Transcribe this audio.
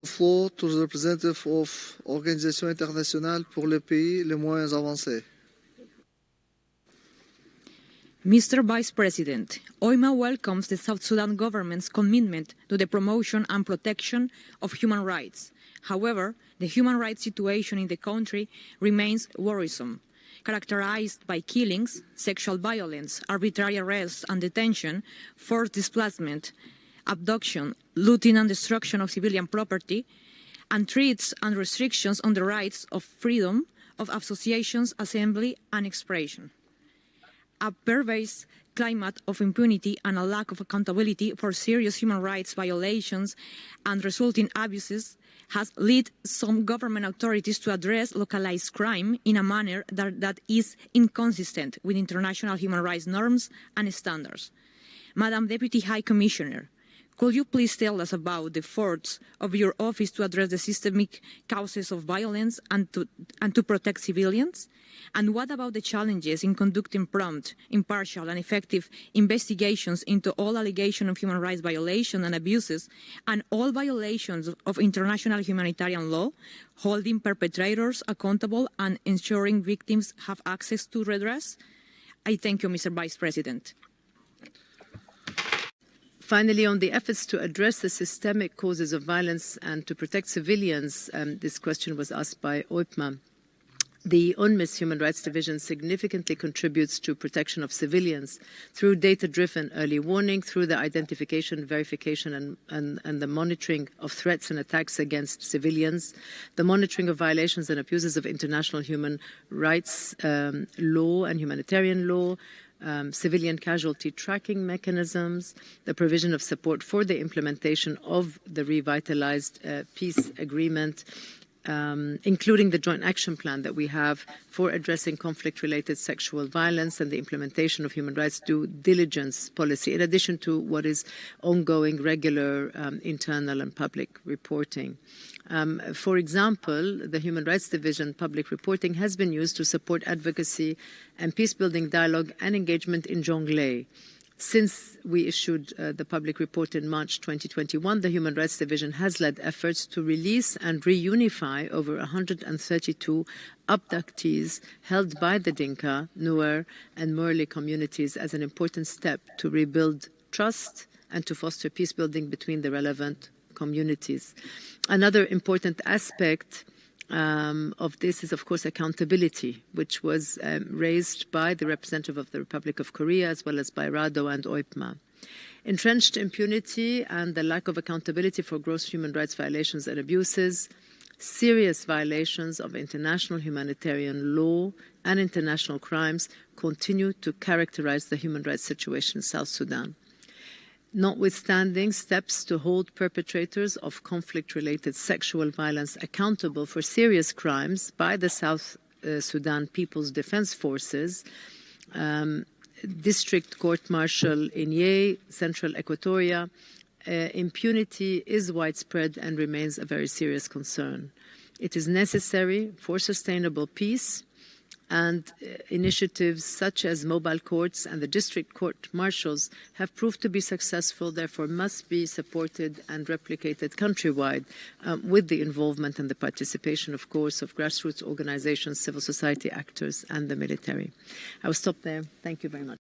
Floor to the representative of Organisation Internationale pour les pays les moins avancés. Mr. Vice President, OIPMA welcomes the South Sudan government's commitment to the promotion and protection of human rights. However, the human rights situation in the country remains worrisome, characterized by killings, sexual violence, arbitrary arrests and detention, forced displacement, abduction, looting and destruction of civilian property, and threats and restrictions on the rights of freedom of associations, assembly, and expression. A pervasive climate of impunity and a lack of accountability for serious human rights violations and resulting abuses has led some government authorities to address localized crime in a manner that is inconsistent with international human rights norms and standards. Madam Deputy High Commissioner, could you please tell us about the efforts of your office to address the systemic causes of violence and to protect civilians? And what about the challenges in conducting prompt, impartial and effective investigations into all allegations of human rights violations and abuses and all violations of international humanitarian law, holding perpetrators accountable and ensuring victims have access to redress? I thank you, Mr. Vice President. Finally, on the efforts to address the systemic causes of violence and to protect civilians, this question was asked by OIPMA. The UNMISS Human Rights Division significantly contributes to protection of civilians through data-driven early warning, through the identification, verification, and the monitoring of threats and attacks against civilians, the monitoring of violations and abuses of international human rights law and humanitarian law, civilian casualty tracking mechanisms, the provision of support for the implementation of the revitalized peace agreement, including the joint action plan that we have for addressing conflict-related sexual violence and the implementation of human rights due diligence policy, in addition to what is ongoing regular internal and public reporting. For example, the Human Rights Division public reporting has been used to support advocacy and peace-building dialogue and engagement in Jonglei. Since we issued the public report in March 2021, the Human Rights Division has led efforts to release and reunify over 132 abductees held by the Dinka, Nuer, and Murle communities as an important step to rebuild trust and to foster peace-building between the relevant communities. Another important aspect of this is, of course, accountability, which was raised by the representative of the Republic of Korea as well as by RADO and OIPMA. Entrenched impunity and the lack of accountability for gross human rights violations and abuses, serious violations of international humanitarian law and international crimes continue to characterize the human rights situation in South Sudan. Notwithstanding steps to hold perpetrators of conflict-related sexual violence accountable for serious crimes by the South Sudan People's Defense Forces, District Court Martial in Ye, Central Equatoria, impunity is widespread and remains a very serious concern. It is necessary for sustainable peace, and initiatives such as mobile courts and the district court marshals have proved to be successful, therefore must be supported and replicated countrywide with the involvement and the participation, of course, of grassroots organizations, civil society actors, and the military. I will stop there. Thank you very much.